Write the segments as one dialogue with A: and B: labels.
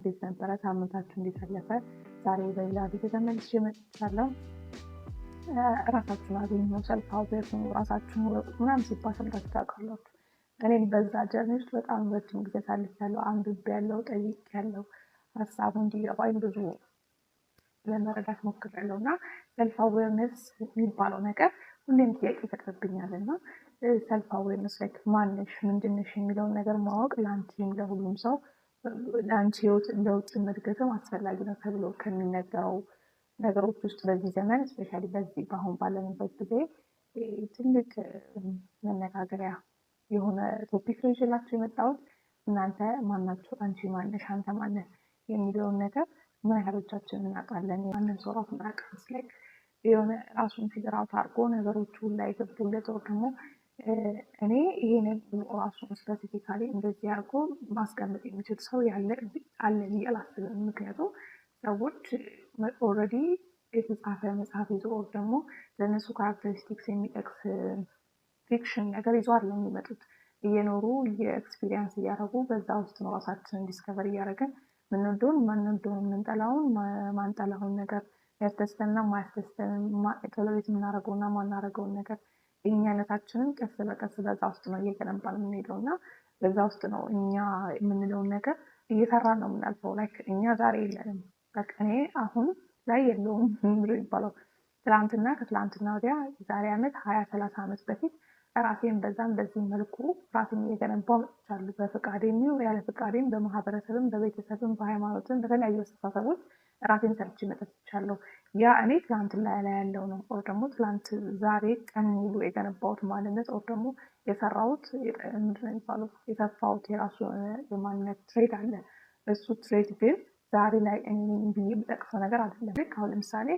A: እንዴት ነበረ ሳምንታችሁ እንዴት አለፈ? ዛሬ በሌላ ቪዲዮ ተመልሼ መጥቻለሁ። ራሳችሁን አግኙ፣ ሰልፍ አዌር ሁኑ፣ ራሳችሁን ወቁ ምናምን ሲባል ሰምታችሁ ታውቃላችሁ። እኔም በዛ ጀርኒ ውስጥ በጣም ረጅም ጊዜ አሳልፌያለሁ። አንብቤያለሁ፣ ጠይቄያለሁ፣ ሀሳቡ እንዲገባኝ ብዙ ለመረዳት ሞክሬያለሁ እና ሰልፍ አዌርነስ የሚባለው ነገር ሁሌም ጥያቄ ይፈጥርብኛል እና ሰልፍ አዌርነስ ላይክ ማንሽ ምንድንሽ የሚለውን ነገር ማወቅ ለአንቺም ለሁሉም ሰው ለአንቺ ህይወት ለውጥ እድገትም አስፈላጊ ነው ተብሎ ከሚነገረው ነገሮች ውስጥ በዚህ ዘመን ስፔሻሊ በዚህ በአሁን ባለንበት ጊዜ ትልቅ መነጋገሪያ የሆነ ቶፒክ ነው ይዤላችሁ የመጣሁት። እናንተ ማናችሁ? አንቺ ማነሽ? አንተ ማነህ? የሚለውን ነገር ምን ያህሎቻችን እናውቃለን? ማንም ሰው ራሱን አያውቅም። ላይክ የሆነ ራሱን ፊገር አውት አድርጎ ነገሮቹ ላይ ገብቶለት ወር ደግሞ እኔ ይሄንን ራሱን ስፔሲፊካሊ እንደዚህ አድርጎ ማስቀመጥ የሚችል ሰው አለ ብዬ አላስብም። ምክንያቱም ሰዎች ኦልሬዲ የተጻፈ መጽሐፍ ይዞ ደግሞ ለእነሱ ካራክተሪስቲክስ የሚጠቅስ ፊክሽን ነገር ይዞ አይደለም የሚመጡት። እየኖሩ የኤክስፒሪየንስ እያደረጉ በዛ ውስጥ ነው ራሳችንን ዲስከቨር እያደረግን ምንወደውን ማንወደውን ምንጠላውን ማንጠላውን ነገር ያስደስተንና ማያስደስተን ቶለሬት የምናደርገውና ማናደርገውን ነገር እኛነታችንን ቀስ በቀስ በዛ ውስጥ ነው እየገነባን የምንሄደው እና በዛ ውስጥ ነው እኛ የምንለውን ነገር እየሰራን ነው የምናልፈው። ላይክ እኛ ዛሬ የለንም። በቃ እኔ አሁን ላይ የለውም ብሎ ይባላል። ትላንትና ከትላንትና ወዲያ ዛሬ ዓመት 20-30 ዓመት በፊት ራሴን በዛም በዚህ መልኩ ራሴን እየገነባው መጥቻለሁ። በፍቃዴም ያለ ፍቃዴም በማህበረሰብም በቤተሰብም በሃይማኖትም በተለያዩ አስተሳሰቦች ራሴን ሰርቼ መጥቻለሁ። ያ እኔ ትላንት ላይ ያለው ነው። ኦር ደግሞ ትላንት ዛሬ ቀን ሙሉ የገነባሁት ማንነት ኦር ደግሞ የሰራሁት ምንድን ነው የሚባለው የሰፋሁት የራሱ የማንነት ትሬት አለ። እሱ ትሬት ግን ዛሬ ላይ እኔ ብዬ የምጠቅሰው ነገር አይደለም። ልክ አሁን ለምሳሌ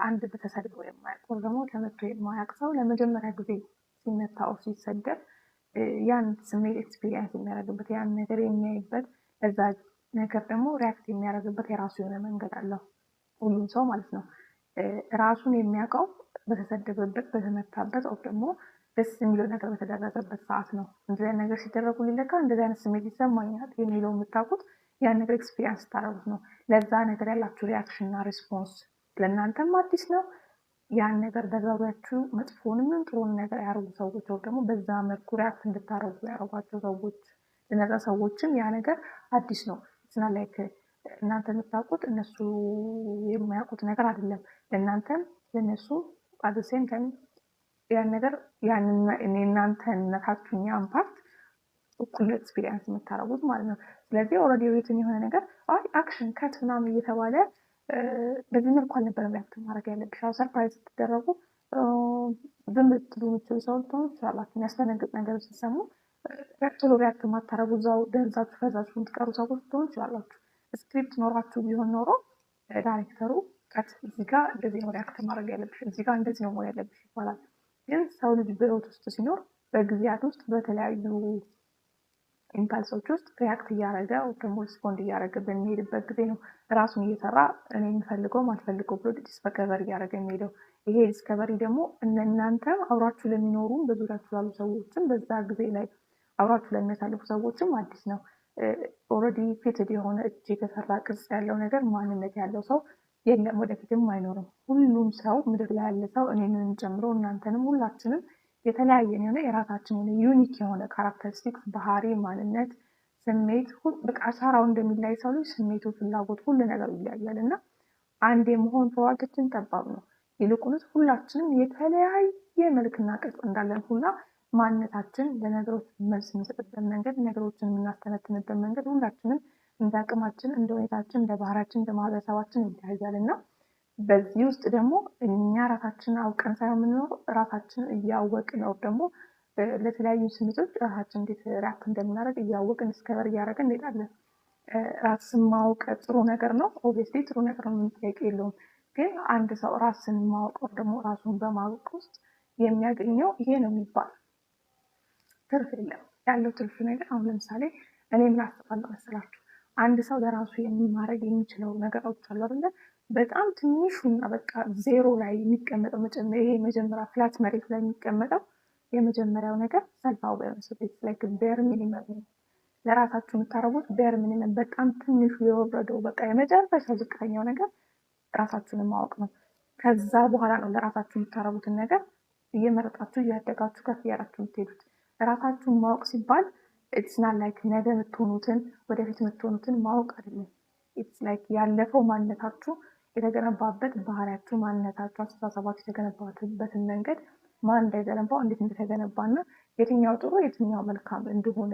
A: አንድ በተሰድቦ የማያውቅ ወር ደግሞ ተመቶ የማያውቅ ሰው ለመጀመሪያ ጊዜ ሲመታ ኦር ሲሰደብ ያን ስሜት ኤክስፒሪየንስ የሚያደርግበት ያን ነገር የሚያይበት እዛ ነገር ደግሞ ሪያክት የሚያደርግበት የራሱ የሆነ መንገድ አለው። ሁሉም ሰው ማለት ነው። ራሱን የሚያውቀው በተሰደበበት በተመታበት ወይም ደግሞ ደስ የሚለው ነገር በተደረገበት ሰዓት ነው። እንደዚህ አይነት ነገር ሲደረጉ ሊለካ እንደዚህ አይነት ስሜት ይሰማኛል የሚለው የምታውቁት ያን ነገር ኤክስፒሪየንስ ታደርጉት ነው። ለዛ ነገር ያላችሁ ሪያክሽን እና ሪስፖንስ ለእናንተም አዲስ ነው። ያን ነገር በዛሬያችሁ መጥፎንም ጥሩን ነገር ያደርጉ ሰዎች ወይም ደግሞ በዛ መልኩ ሪያክት እንድታደርጉ ያደርጓቸው ሰዎች ለነዛ ሰዎችም ያ ነገር አዲስ ነው። ስና ላይክ እናንተ የምታውቁት እነሱ የማያውቁት ነገር አይደለም። ለእናንተም ለእነሱ አዘሴም ታይም ያን ነገር ያንን እናንተነታችሁ ያን ፓርት እኩል ኤክስፒሪየንስ የምታደርጉት ማለት ነው። ስለዚህ ኦልሬዲ ሪትን የሆነ ነገር አክሽን ከት ምናምን እየተባለ በዚህ መልኩ አልነበረም ሪያክት ማድረግ ያለብሽ። አሁን ሰርፕራይዝ ስትደረጉ ዝም ብትሉ የምትችሉ ሰው ልትሆኑ ትችላላችሁ። የሚያስደነግጥ ነገር ስትሰሙ ቶሎ ሪያክት ማታረጉ እዛው ደንዛችሁ ፈዛችሁ የምትቀሩ ሰዎች ልትሆኑ ትችላላችሁ። ስክሪፕት ኖራችሁ ቢሆን ኖሮ ዳይሬክተሩ ቀጥ እዚህ ጋር እንደዚህ ነው ሪያክት ማድረግ ያለብሽ፣ እዚህ ጋር እንደዚህ ነው መሆን ያለብሽ ይባላል። ግን ሰው ልጅ በህይወት ውስጥ ሲኖር በጊዜያት ውስጥ በተለያዩ ኢምፓልሶች ውስጥ ሪያክት እያደረገ ደግሞ ሪስፖንድ እያደረገ በሚሄድበት ጊዜ ነው ራሱን እየሰራ እኔ የምፈልገው ማልፈልገው ብሎ ዲስከቨሪ እያደረገ የሚሄደው። ይሄ ዲስከቨሪ ደግሞ እናንተም አብራችሁ ለሚኖሩ በዙሪያችሁ ላሉ ሰዎችም በዛ ጊዜ ላይ አብራችሁ ለሚያሳልፉ ሰዎችም አዲስ ነው። ኦልሬዲ ፊትድ የሆነ እጅ የተሰራ ቅርጽ ያለው ነገር ማንነት ያለው ሰው የለም፣ ወደፊትም አይኖርም። ሁሉም ሰው ምድር ላይ ያለ ሰው እኔንም ጨምሮ እናንተንም ሁላችንም የተለያየን የሆነ የራሳችን የሆነ ዩኒክ የሆነ ካራክተሪስቲክስ ባህሪ፣ ማንነት፣ ስሜት በቃ አሻራው እንደሚለያይ ሰው ልጅ ስሜቱ፣ ፍላጎት ሁሉ ነገሩ ይለያያል እና አንድ የመሆን ፕሮባቢሊቲያችን ጠባብ ነው። ይልቁንስ ሁላችንም የተለያየ መልክና ቅርጽ እንዳለን ሁላ ማንነታችን ለነገሮች መልስ የምንሰጥበት መንገድ፣ ነገሮችን የምናስተነትንበት መንገድ ሁላችንም እንደ አቅማችን፣ እንደ ሁኔታችን፣ እንደ ባህሪያችን፣ እንደ ማህበረሰባችን ይለያያል እና በዚህ ውስጥ ደግሞ እኛ ራሳችንን አውቀን ሳይሆን የምንኖረው ራሳችንን እያወቅን ነው። ደግሞ ለተለያዩ ስሜቶች ራሳችን እንዴት ሪያክት እንደምናደርግ እያወቅን ዲስከቨር እያደረግን እንሄዳለን። ራስን ማወቅ ጥሩ ነገር ነው። ኦብቪየስሊ ጥሩ ነገር ነው፣ ምንም ጥያቄ የለውም። ግን አንድ ሰው ራስን ማወቅ ደግሞ ራሱን በማወቅ ውስጥ የሚያገኘው ይሄ ነው የሚባል ትርፍ የለም። ያለው ትርፍ ነገር አሁን ለምሳሌ እኔ ምን አስባለሁ መሰላችሁ? አንድ ሰው ለራሱ የሚማረግ የሚችለው ነገሮች አሉ አይደለ? በጣም ትንሹና በቃ ዜሮ ላይ የሚቀመጠው ይሄ መጀመሪያ ፍላት መሬት ላይ የሚቀመጠው የመጀመሪያው ነገር ሰልፍ አዌርነስ ላይክ ቤር ሚኒመም ነው። ለራሳችሁ የምታረጉት በር ሚኒመም በጣም ትንሹ የወረደው በቃ የመጨረሻ ዝቅተኛው ነገር ራሳችሁን ማወቅ ነው። ከዛ በኋላ ነው ለራሳችሁ የምታረጉትን ነገር እየመረጣችሁ እያደጋችሁ ከፍ እያላችሁ የምትሄዱት። ራሳችሁን ማወቅ ሲባል ኢትስ ናት ላይክ ነገ የምትሆኑትን ወደፊት የምትሆኑትን ማወቅ አይደለም። ኢትስ ላይክ ያለፈው ማንነታችሁ የተገነባበት ባህሪያችሁ፣ ማንነታችሁ፣ አስተሳሰባችሁ የተገነባበትን መንገድ ማን እንደገነባው እንዴት እንደተገነባ እና የትኛው ጥሩ የትኛው መልካም እንደሆነ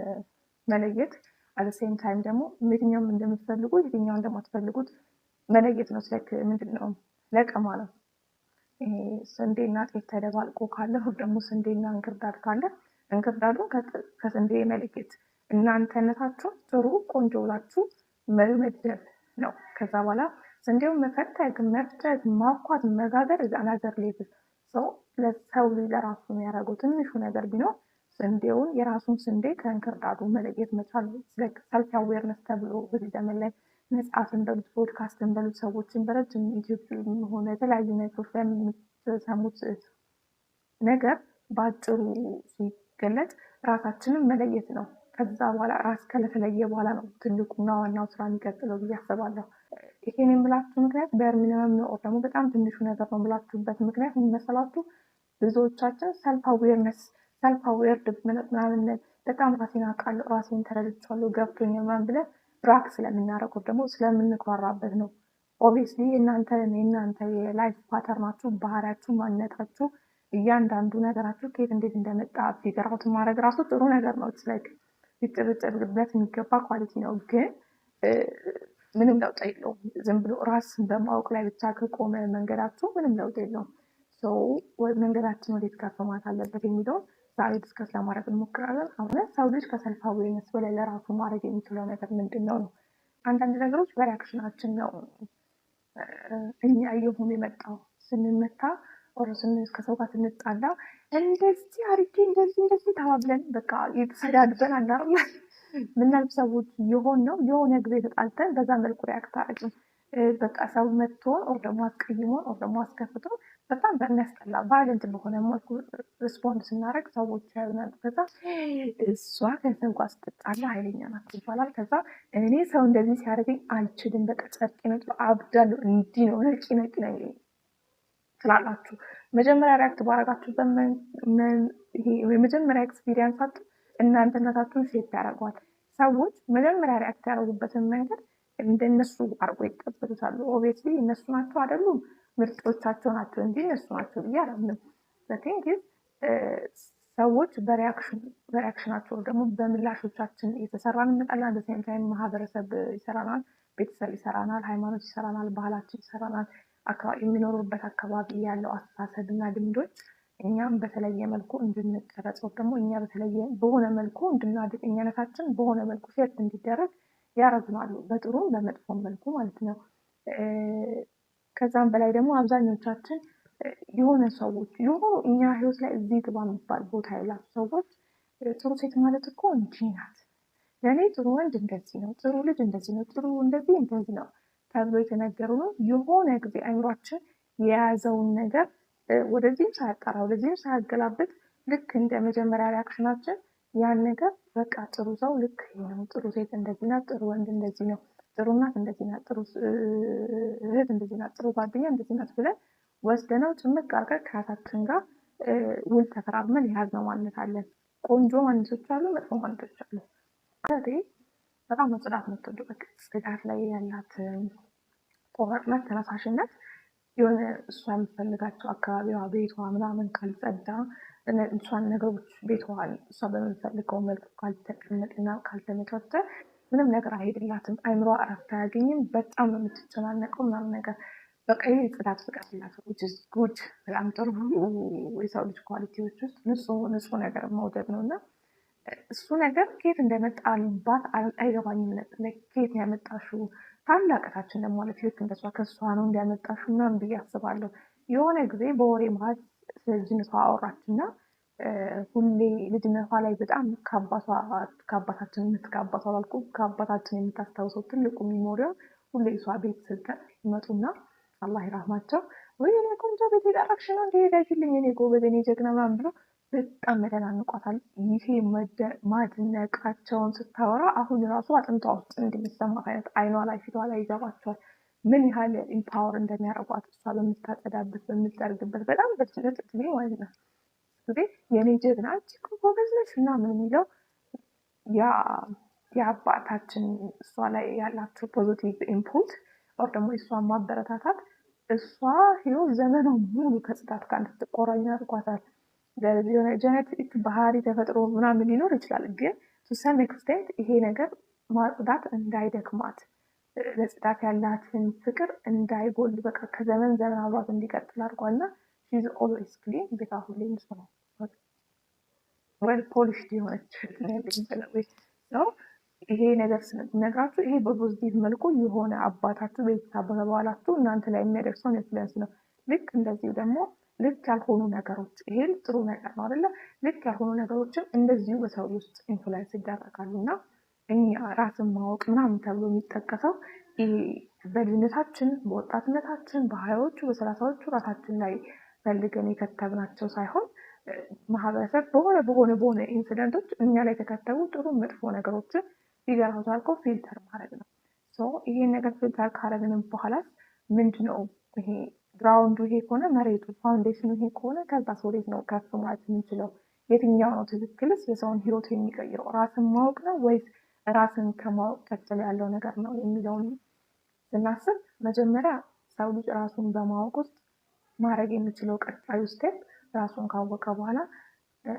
A: መለየት፣ አት ሴም ታይም ደግሞ የትኛውም እንደምትፈልጉ የትኛው እንደማትፈልጉት መለየት ነው። ስለክ ምንድን ነው ለቀማ ነው። ስንዴና ጤፍ ተደባልቆ ካለ ደግሞ ስንዴና እንክርዳድ ካለ እንክርዳዱን ከስንዴ መለየት፣ እናንተነታችሁ ጥሩ ቆንጆ ብላችሁ መመደብ ነው። ከዛ በኋላ ስንዴውን መፈተግ፣ መፍጨት፣ ማኳት፣ መጋገር እዛ ነገር ሌብል ሰው ለሰው ለራሱ የሚያደርገው ትንሹ ነገር ቢኖር ስንዴውን የራሱን ስንዴ ከእንክርዳዱ መለየት መቻል ነው። ሰልፍ አዌርነስ ተብሎ በዚህ ዘመን ላይ መጽሐፍን በሉት ፖድካስትን በሉት ሰዎችን በረጅም ዩቲዩብ ሆነ የተለያዩ ነገሮች ላይ የምትሰሙት ነገር በአጭሩ ሲገለጽ ራሳችንን መለየት ነው። ከዛ በኋላ ራስ ከተለየ በኋላ ነው ትልቁና ዋናው ስራ የሚቀጥለው ብዬ አስባለሁ። ይሄን የምላችሁ ምክንያት በሚኒመም ነው ደግሞ በጣም ትንሹ ነገር ነው ብላችሁበት ምክንያት የሚመሰላችሁ ብዙዎቻችን ሰልፍ አዌርድ ምናምን በጣም ራሴን አውቃለሁ፣ ራሴን ተረድቻለሁ፣ ገብቶኛል ምናምን ብለን ብራክ ስለምናደርገው ደግሞ ስለምንኮራበት ነው። ኦብቪየስሊ የእናንተ የላይፍ ፓተርናችሁ፣ ባህሪያችሁ፣ ማንነታችሁ፣ እያንዳንዱ ነገራችሁ ከየት እንዴት እንደመጣ ፊገር አውት ማድረግ ራሱ ጥሩ ነገር ነው። ላይክ ሊጨበጨብበት የሚገባ ኳሊቲ ነው። ግን ምንም ለውጥ የለውም። ዝም ብሎ ራስን በማወቅ ላይ ብቻ ከቆመ መንገዳችሁ ምንም ለውጥ የለውም። መንገዳችን ወዴት ከፍ ማለት አለበት የሚለውን ዛሬ ዲስከስ ለማድረግ እንሞክራለን። አሁን ሰው ልጅ ከሰልፍ አዌርነስ በላይ ለራሱ ማድረግ የሚችለው ነገር ምንድን ነው? አንዳንድ ነገሮች በሪያክሽናችን ነው እኛ እየሆኑ የመጣው። ስንመታ ከሰው ጋር ስንጣላ እንደዚህ አድርጌ እንደዚህ ተባብለን በቃ የተሰዳድበን አናርም ምናልብ ሰዎች የሆነ ጊዜ ተጣልተን በዛ መልኩ ሪያክት አድርገን በቃ ሰው መጥቶን ኦር ደግሞ አስቀይሞን ኦር ደግሞ አስከፍቶን በጣም በሚያስጠላ ቫይለንት በሆነ መልኩ ሪስፖንድ ስናደርግ ሰዎች ያዩናል። ከዛ እሷ ከሰው ጋር ስትጣላ ኃይለኛ ናት ይባላል። ከዛ እኔ ሰው እንደዚህ ሲያደርገኝ አልችልም፣ በቃ ጨርቄ ነው አብዳለሁ፣ እንዲህ ነው ነቂ ነኝ ትላላችሁ። መጀመሪያ ሪያክት ባረጋችሁበት የመጀመሪያ ኤክስፒሪየንሳችሁ እናንተነታችሁን ሼፕ ያደርገዋል። ሰዎች መጀመሪያ ሪያክት ያደረጉበትን መንገድ እንደነሱ አድርጎ ይቀበሉታሉ። ኦብቪየስሊ እነሱ ናቸው አይደሉም፣ ምርጦቻቸው ናቸው እንጂ እነሱ ናቸው ብዬ አላምንም። በቴንኪዝ ሰዎች በሪያክሽናቸው ደግሞ በምላሾቻችን የተሰራን እንመጣለን። በሴም ታይም ማህበረሰብ ይሰራናል፣ ቤተሰብ ይሰራናል፣ ሃይማኖት ይሰራናል፣ ባህላችን ይሰራናል፣ የሚኖሩበት አካባቢ ያለው አስተሳሰብ እና ልምዶች እኛም በተለየ መልኩ እንድንቀረጸው ደግሞ እኛ በተለየ በሆነ መልኩ እንድናድግ እኛነታችን በሆነ መልኩ ሴት እንዲደረግ ያረጉናሉ፣ በጥሩም በመጥፎም መልኩ ማለት ነው። ከዛም በላይ ደግሞ አብዛኞቻችን የሆነ ሰዎች እኛ ህይወት ላይ እዚህ ግባ የሚባል ቦታ ያላቸው ሰዎች ጥሩ ሴት ማለት እኮ እንዲህ ናት፣ ለእኔ ጥሩ ወንድ እንደዚህ ነው፣ ጥሩ ልጅ እንደዚህ ነው፣ ጥሩ እንደዚህ ነው ተብሎ የተነገሩ ነው። የሆነ ጊዜ አይምሯችን የያዘውን ነገር ወደዚህም ሳያጣራ ወደዚህም ሳያገላብጥ ልክ እንደ መጀመሪያ ሪያክሽናችን ያን ነገር በቃ ጥሩ ሰው ልክ ነው፣ ጥሩ ሴት እንደዚህ ናት፣ ጥሩ ወንድ እንደዚህ ነው፣ ጥሩ እናት እንደዚህ ናት፣ ጥሩ እህት እንደዚህ ናት፣ ጥሩ ጓደኛ እንደዚህ ናት ብለን ወስደነው ጭምቅ አድርገን ከራሳችን ጋር ውል ተፈራርመን የያዝነው ማንነት አለን። ቆንጆ ማንነቶች አሉ፣ መጥፎ ማንነቶች አሉ። በጣም ነው ጽዳት የምትወዱ። በቃ ጽዳት ላይ ያላት ቆራጥነት፣ ተነሳሽነት የሆነ እሷ የምትፈልጋቸው አካባቢዋ ቤቷ ምናምን ካልጸዳ እሷን ነገሮች ቤቷ እሷ በምንፈልገው መልኩ ካልተቀመጥና ካልተመቻቸ ምንም ነገር አይሄድላትም። አይምሯ እረፍት አያገኝም። በጣም ነው የምትጨናነቀው ምናምን ነገር። በቃ ይህ ጽዳት ፍቅር ፍላጎት ጉድ በጣም ጥሩ የሰው ልጅ ኳሊቲዎች ውስጥ ንጹህ ነገር መውደድ ነው። እና እሱ ነገር ከየት እንደመጣባት አይገባኝም ነበር። ከየት ያመጣሽው? ታላቅታችን ደግሞ ማለት ልክ እንደሷ ከእሷ ነው እንዲያመጣሽው ምናምን ብዬ አስባለሁ። የሆነ ጊዜ በወሬ መሀል ስለ ልጅነቷ አወራችና ሁሌ ልጅነቷ ላይ በጣም ከአባታችን የምታስታውሰው ትልቁ ሚሞሪያ ሁሌ እሷ ቤት ስልጠን ይመጡና አላህ ይራህማቸው ወይ እኔ ቆንጆ ቤት የጠረክሽ ነው እንደሄዳችልኝ እኔ ጎበዝ እኔ ጀግና ምናምን ብሎ በጣም ያደናንቋታል። ይሄ ማድነቃቸውን ስታወራ አሁን ራሱ አጥንቷ ውስጥ እንደሚሰማት አይነት አይኗ ላይ ፊቷ ላይ ይገባቸዋል። ምን ያህል ኢምፓወር እንደሚያደርጓት እሷ በምታጸዳበት በምትጠርግበት በጣም በትልቅ ጊዜ ማለት ነው ጊዜ የኔ ጀግና አንቺ እኮ ጎበዝ ነሽ ምናምን የሚለው ያ የአባታችን እሷ ላይ ያላቸው ፖዚቲቭ ኢንፑት ኦር ደግሞ የእሷን ማበረታታት እሷ ህይወት ዘመኗ ሙሉ ከጽዳት ጋር እንድትቆራኝ አድርጓታል። የሆነ ጀነቲክ ባህሪ ተፈጥሮ ምናምን ሊኖር ይችላል፣ ግን ቱ ሰም ኤክስቴንት ይሄ ነገር ማጽዳት እንዳይደክማት ለጽዳት ያላትን ፍቅር እንዳይጎል በቃ ከዘመን ዘመን አብሯት እንዲቀጥል አድርጓልና ሺዝ ኦልዌይስ ክሊን ቤታ ሁሌ ንጹህ ነው። ወል ፖሊሽድ የሆነች ነው። ይሄ ነገር ስነግራችሁ ይሄ በፖዚቲቭ መልኩ የሆነ አባታችሁ ቤተሰብ በተባላችሁ እናንተ ላይ የሚያደርሰውን ኢንፍሉዌንስ ነው። ልክ እንደዚሁ ደግሞ ልክ ያልሆኑ ነገሮች ይሄ ጥሩ ነገር ነው አይደለ? ልክ ያልሆኑ ነገሮችን እንደዚሁ በሰው ውስጥ ኢንፍሉዌንስ ይደረጋሉ እና እኛ ራስን ማወቅ ምናምን ተብሎ የሚጠቀሰው ይሄ በልጅነታችን በወጣትነታችን በሀያዎቹ በሰላሳዎቹ ራሳችን ላይ ፈልገን የከተብናቸው ሳይሆን ማህበረሰብ በሆነ ኢንሲደንቶች እኛ ላይ የተከተቡ ጥሩ መጥፎ ነገሮችን ሊገራው አልቆ ፊልተር ማድረግ ነው። ይሄን ነገር ፊልተር ካረግንም በኋላ ምንድነው ይሄ ግራውንዱ ይሄ ከሆነ መሬቱ ፋውንዴሽኑ ይሄ ከሆነ ከዛ ወዴት ነው ከፍ ማለት የምንችለው? የትኛው ነው ትክክልስ የሰውን ህይወት የሚቀይረው? ራስን ማወቅ ነው ወይስ ራስን ከማወቅ ቀጥሎ ያለው ነገር ነው የሚለውን ስናስብ መጀመሪያ ሰው ልጅ ራሱን በማወቅ ውስጥ ማድረግ የሚችለው ቀጣዩ ስቴፕ ራሱን ካወቀ በኋላ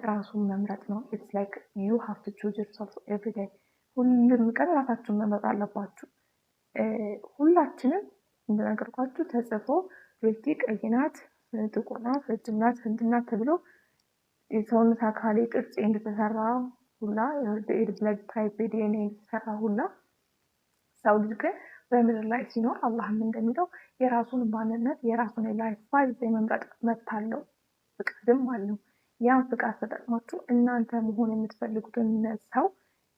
A: ራሱን መምረጥ ነው። ኢትስ ላይክ ዩ ሃቭ ቱ ቹዝ ዮርሰልፍ ኤቭሪ ዴይ። ሁሉም ቀን ራሳችሁን መምረጥ አለባችሁ። ሁላችንም እንደነገርኳችሁ ተጽፎ ቤቲ ቀይ ናት፣ ጥቁር ናት፣ ረጅም ናት፣ ህንድ ናት ተብሎ የሰውነት አካሌ ቅርጽ እንደተሰራ ሁላ ብለድ ታይፕ ዲኤንኤ እንደተሰራ ሁላ ሰው ልጅ ግን በምድር ላይ ሲኖር አላህም እንደሚለው የራሱን ማንነት የራሱን ላይፍ ስታይል የመምረጥ መብት አለው፣ ፍቃድም አለው። ያን ፍቃድ ተጠቅማችሁ እናንተ መሆን የምትፈልጉትን ሰው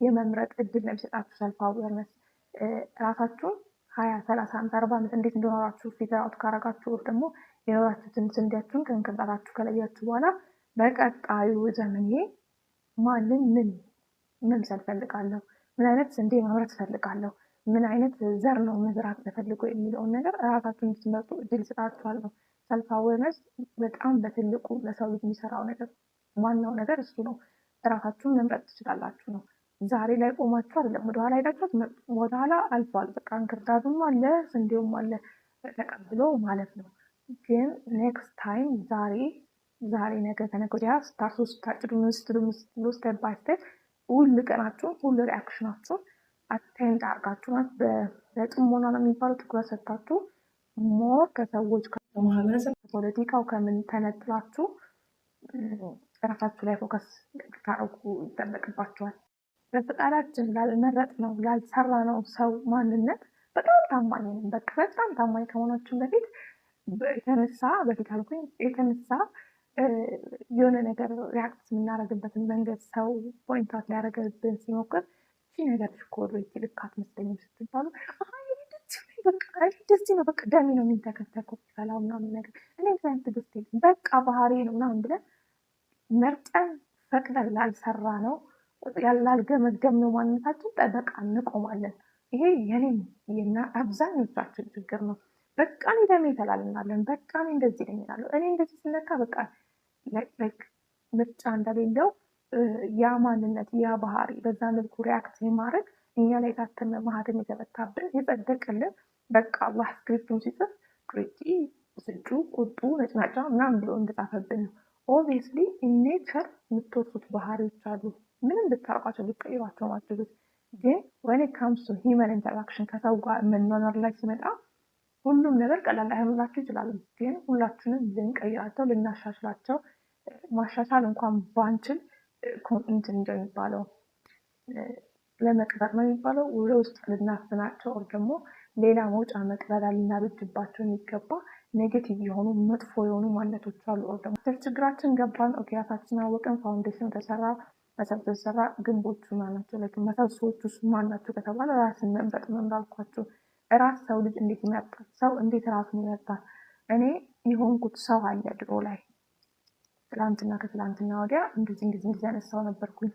A: የመምረጥ እድል ነው የሚሰጣችሁ። ሰልፍ አዌርነስ ራሳችሁን 20 30 50 40 ዓመት እንዴት እንደኖራችሁ ፊገር አውት ካረጋችሁ ደግሞ የኖራችሁትን ስንዴያችሁን ከእንክርዳዳችሁ ከለያችሁ በኋላ በቀጣዩ ዘመኔ ማንን ምን መምሰል ፈልጋለሁ፣ ምን አይነት ስንዴ ማምረት ፈልጋለሁ፣ ምን አይነት ዘር ነው መዝራት ተፈልጎ የሚለውን ነገር ራሳችሁን እንድትመርጡ እድል ይሰጣችኋል ነው። ሰልፍ አዌርነስ በጣም በትልቁ ለሰው ልጅ የሚሰራው ነገር ዋናው ነገር እሱ ነው። ራሳችሁን መምረጥ ትችላላችሁ ነው። ዛሬ ላይ ቆማችሁ አይደለም ወደኋላ ሄዳችሁት ወደኋላ አልፏል። በቃ እንክርዳዱም አለ ስንዴውም አለ ተቀብሎ ማለት ነው። ግን ኔክስት ታይም ዛሬ ነገ ከነገ ወዲያ ስታጭዱ ስትሉ ስቴፕ ባይ ስቴፕ ሁሉ ቀናችሁን ሁሉ ሪአክሽናችሁን አቴንድ አርጋችሁ በጥሞና ነው የሚባለው ትኩረት ሰጥታችሁ ሞር ከሰዎች ከማህበረሰብ ከፖለቲካው ከምን ተነጥላችሁ ራሳችሁ ላይ ፎከስ ታረጉ ይጠበቅባችኋል። በፈቃዳችን ላልመረጥ ነው ላልሰራ ነው ሰው ማንነት በጣም ታማኝ ነው። በቃ በጣም ታማኝ ከመሆናችን በፊት የተነሳ የሆነ ነገር ሪያክት የምናደርግበትን መንገድ ሰው ፖይንታት ሊያደርግብን ሲሞክር እቺ ነገር ሽኮር ልክ አትመስለኝም ስትባሉ እንደዚህ ነው በቃ ደሜ ነው የሚንተከተከው ሰላም ምናምን ነገር እኔ ሳይንት ደስቴ በቃ ባህሪ ነው ምናምን ብለን መርጠን ፈቅደን ላልሰራ ነው ያላልገመገምነው ማንነታችን ጠበቃ እንቆማለን። ይሄ የኔ አብዛኞቻችን ችግር ነው። በቃ እኔ ደሜ ተላልናለን። በቃ እኔ እንደዚህ ነኝ እላለሁ። እኔ እንደዚህ ስለካ በቃ ምርጫ እንደሌለው ያ ማንነት ያ ባህሪ በዛ መልኩ ሪያክት የማድረግ እኛ ላይ የታተመ ማህተም የተመታብን የጸደቀልን በቃ አላህ ስክሪፕቱን ሲጽፍ ክሪቲ ስጩ ቁጡ ነጭናጫ ምናምን ብሎ እንደጻፈብን ነው። ኦብቪየስሊ ኔቸር የምትወርሱት ባህሪዎች አሉ። ምንም ብታርቋቸው ሊቀይሯቸው ማችሉት። ግን ወን ኢት ካምስ ቱ ሂውመን ኢንተራክሽን ከሰው ጋር መኗኗር ላይ ሲመጣ ሁሉም ነገር ቀላል ላይሆንላችሁ ይችላሉ። ግን ሁላችንም ልንቀይራቸው ልናሻሽላቸው ማሻሻል እንኳን ባንችል እንትን እንደሚባለው ለመቅበር ነው የሚባለው ወደ ውስጥ ልናፍናቸው ደግሞ ሌላ መውጫ መቅበሪያ ልናበጅባቸው የሚገባ ኔጌቲቭ የሆኑ መጥፎ የሆኑ ማንነቶች አሉ። ደግሞ ችግራችን ገባን፣ ራሳችን አወቅን፣ ፋውንዴሽን ተሰራ፣ መሰረት ተሰራ፣ ግንቦቹ ማናቸው መሰረቶቹ ማናቸው ከተባለ ራስን መምረጥ ነው እንዳልኳቸው። ራስ ሰው ልጅ እንዴት ይመርጣል? ሰው እንዴት ራሱን ይመርጣል? እኔ የሆንኩት ሰው አለ ድሮ ላይ ትላንትና ከትላንትና ወዲያ እንደዚህ ያነሳው ነበርኩኝ።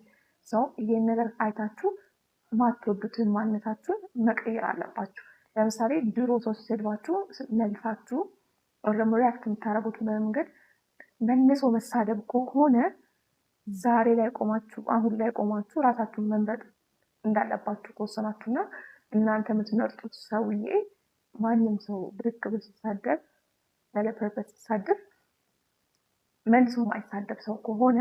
A: ሰው ይሄን ነገር አይታችሁ ማትወዱትን ማንነታችሁን መቀየር አለባችሁ። ለምሳሌ ድሮ ሰው ሲሰድባችሁ መልሳችሁ ደግሞ ሪያክት የምታደርጉት በመንገድ መልሶ መሳደብ ከሆነ ዛሬ ላይ ቆማችሁ አሁን ላይ ቆማችሁ ራሳችሁን መምረጥ እንዳለባችሁ ከወሰናችሁና እናንተ የምትመርጡት ሰውዬ ማንም ሰው ብድግ ብሎ ሲሳደብ ያለ ፐርፐስ ሲሳደብ መልሶ ማይሳደብ ሰው ከሆነ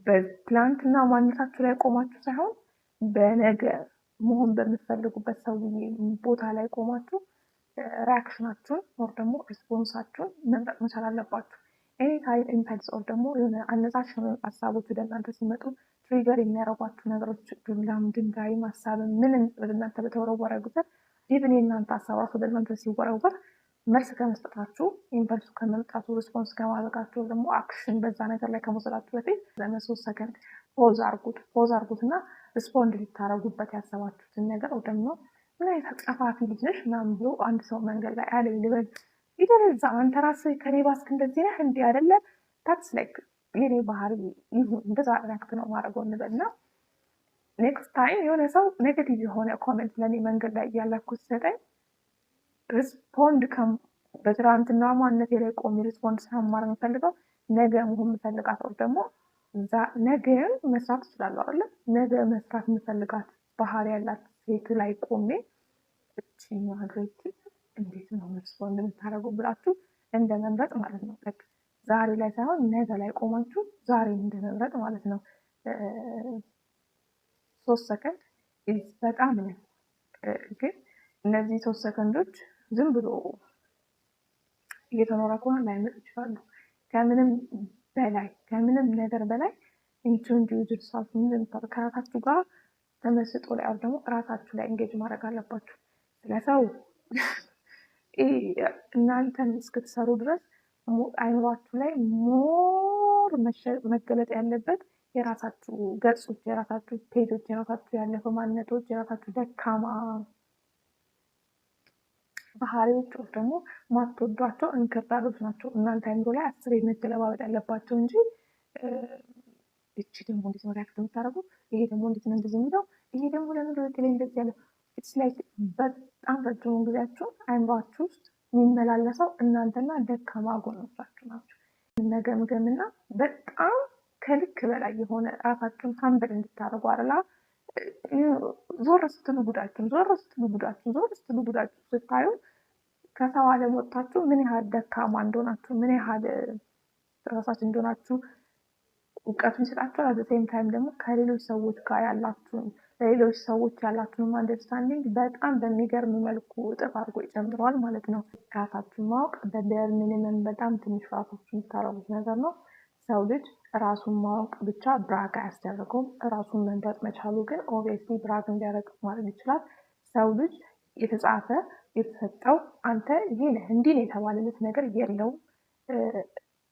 A: በትላንትና ማንነታችሁ ላይ ቆማችሁ ሳይሆን በነገ መሆን በምትፈልጉበት ሰውዬ ቦታ ላይ ቆማችሁ ሪያክሽናችሁን ወር ደግሞ ሪስፖንሳችሁን መምረጥ መቻል አለባችሁ። ኤኒ ታይም ኢምፐልስ ኦር ደግሞ የሆነ አነሳሽ ሀሳቦች ወደ እናንተ ሲመጡ ትሪገር የሚያደርጓችሁ ነገሮች ዱላም፣ ድንጋይም፣ ሀሳብም ምንም ወደ እናንተ በተወረወረ ቁጥር ኢቭን የእናንተ ሀሳብ ራሱ ወደ እናንተ ሲወረወር መልስ ከመስጠታችሁ ኢምፐልሱ ከመምጣቱ ሪስፖንስ ከማድረጋችሁ ደግሞ አክሽን በዛ ነገር ላይ ከመውሰዳችሁ በፊት ለ3 ሰከንድ ፖዝ አርጉት እና ሪስፖንድ ሊታረጉበት ያሰባችሁትን ነገር ወይ ደግሞ ምን አይነት አጸፋፊ ልጅ ነሽ ምናምን ብሎ አንድ ሰው መንገድ ላይ አለ ይልበል ይደረዛ አንተ ራስህ ከኔ ባስክ እንደዚህ ነህ እንዲህ አይደለ ታክስ ላይክ የኔ ባህሪ ይሁን እንደዛ ሪያክት ነው ማድረገው እንበልና ኔክስት ታይም የሆነ ሰው ኔጌቲቭ የሆነ ኮሜንት ለኔ መንገድ ላይ እያለኩት ሲሰጠኝ ሪስፖንድ በትናንትና ማንነቴ ላይ ቆሜ ሪስፖንድ ሳማር የምፈልገው ነገ መሆን የምፈልጋት ወር ደግሞ ነገ መስራት እችላለሁ አይደለ? ነገ መስራት የምፈልጋት ባህሪ ያላት ሴት ላይ ቆሜ እቺ ማድረግ እንዴት ነው ሪስፖንድ የምታደርገው ብላችሁ እንደመምረጥ ማለት ነው። ዛሬ ላይ ሳይሆን ነገ ላይ ቆማችሁ ዛሬ እንደመምረጥ ማለት ነው። 3 ሰከንድ በጣም ነው። ግን እነዚህ 3 ሰከንዶች ዝም ብሎ እየተኖረ ከሆነ ላይመጡ ይችላሉ። ከምንም ነገር በላይ ኢንትሮዲዩስ ሰልፍ ከራሳችሁ ጋር ተመስጦ ላይ ደግሞ ራሳችሁ ላይ እንጌጅ ማድረግ አለባችሁ። ስለሰው እናንተን እስክትሰሩ ድረስ አይምሯችሁ ላይ ሞር መገለጥ ያለበት የራሳችሁ ገጾች፣ የራሳችሁ ፔጆች፣ የራሳችሁ ያለፈ ማንነቶች፣ የራሳችሁ ደካማ ባህሪዎች ደግሞ ማትወዷቸው እንክርዳዶች ናቸው። እናንተ አይምሮ ላይ 10 መገለባበጥ ያለባቸው እንጂ እቺ ደግሞ እንዴት ነው ሪያክት የምታደርጉት? ይሄ ደግሞ እንዴት ነው እንደዚህ የሚለው? ይሄ ደግሞ ለምን ነው እንደዚህ ያለው? ኢትስ ላይክ በጣም ረጅሙን ጊዜያችሁ አይምሯችሁ ውስጥ የሚመላለሰው እናንተና ደካማ ጎኖቻችሁ ናቸው። መገምገምና በጣም ከልክ በላይ የሆነ ራሳችሁን ሀምብል እንድታደርጉ አይደላ? ዞር ስትሉ ጉዳችሁ ስታዩ ከሰው ዓለም ወጥታችሁ ምን ያህል ደካማ እንደሆናችሁ ምን ያህል ራሳችሁ እንደሆናችሁ እውቀቱን ይሰጣችኋል። አት ሴም ታይም ደግሞ ከሌሎች ሰዎች ጋር ለሌሎች ሰዎች ያላችሁን አንደርስታንዲንግ በጣም በሚገርም መልኩ እጥፍ አድርጎ ይጨምረዋል ማለት ነው። ራሳችሁን ማወቅ በቤር ሚኒመም በጣም ትንሽ ራሳችሁ የምታረጉት ነገር ነው። ሰው ልጅ ራሱን ማወቅ ብቻ ብራግ አያስደርገውም። ራሱን መምረጥ መቻሉ ግን ኦብቪየስሊ ብራግ እንዲያደርግ ማድረግ ይችላል። ሰው ልጅ የተሰጠው አንተ ይሄ ነህ እንዲህ ነው የተባለለት ነገር የለውም።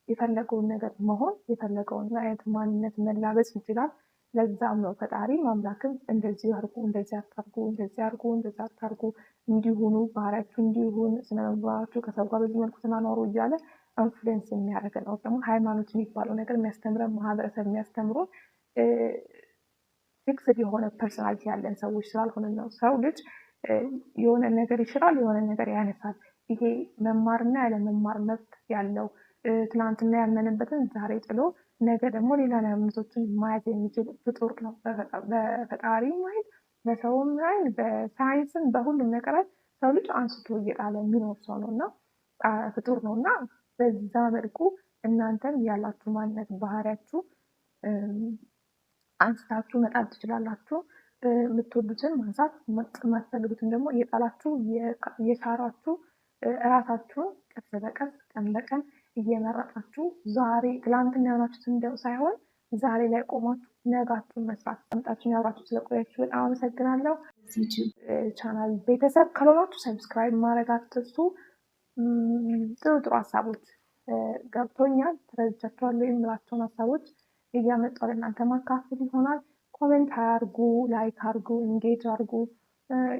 A: የፈለገውን ነገር መሆን የፈለገውን አይነት ማንነት መላበስ ይችላል። ለዛም ነው ፈጣሪ አምላክም እንደዚህ አድርጉ፣ እንደዚህ አታርጉ፣ እንደዚህ አድርጉ፣ እንደዚህ አታርጉ፣ እንዲሆኑ ባህሪያችሁ እንዲሆን ስነምግባራችሁ ከሰው ጋር በዚህ መልኩ ተናኖሩ እያለ ኢንፍሉዌንስ የሚያደርግ ነው። ደግሞ ሃይማኖት የሚባለው ነገር የሚያስተምረን ማህበረሰብ የሚያስተምሩን ፊክስድ የሆነ ፐርሰናሊቲ ያለን ሰዎች ስላልሆነ ነው። ሰው ልጅ የሆነ ነገር ይሽራል፣ የሆነ ነገር ያነሳል። ይሄ መማርና ያለ መማር መብት ያለው ትናንትና ያመንበትን ዛሬ ጥሎ ነገ ደግሞ ሌላ እምነቶችን ማየት የሚችል ፍጡር ነው። በፈጣሪ አይን፣ በሰውም አይን፣ በሳይንስም በሁሉም ነገር ላይ ሰው ልጅ አንስቶ እየጣለ የሚኖር ሰው ነው እና ፍጡር ነው እና በዛ መልኩ እናንተም ያላችሁ ማንነት ባህሪያችሁ አንስታችሁ መጣል ትችላላችሁ። የምትወዱትን ማንሳት፣ የማትፈልጉትን ደግሞ እየጣላችሁ እየሻራችሁ እራሳችሁን ቀስ በቀስ ቀን በቀን እየመረጣችሁ ዛሬ ትላንትና የሆናችሁትን እንደው ሳይሆን ዛሬ ላይ ቆማችሁ ነጋችሁን መስራት አምጣችሁ ያወራችሁ ስለቆያችሁ በጣም አመሰግናለሁ። ዩቲዩብ ቻናል ቤተሰብ ካልሆናችሁ ሰብስክራይብ ማድረግ አትርሱ። ጥሩ ሀሳቦች ገብቶኛል፣ ተረድቻችኋለሁ የምላቸውን ሀሳቦች እያመጣሁ ለእናንተ ማካፈል ይሆናል። ኮሜንት አድርጉ፣ ላይክ አድርጉ፣ ኢንጌጅ አድርጉ።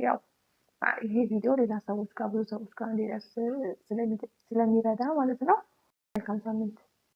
A: ያው ይሄ ቪዲዮ ሌላ ሰዎች ጋር ብዙ ሰዎች ጋር እንዲደርስ ስለሚረዳ ማለት ነው። መልካም ሳምንት።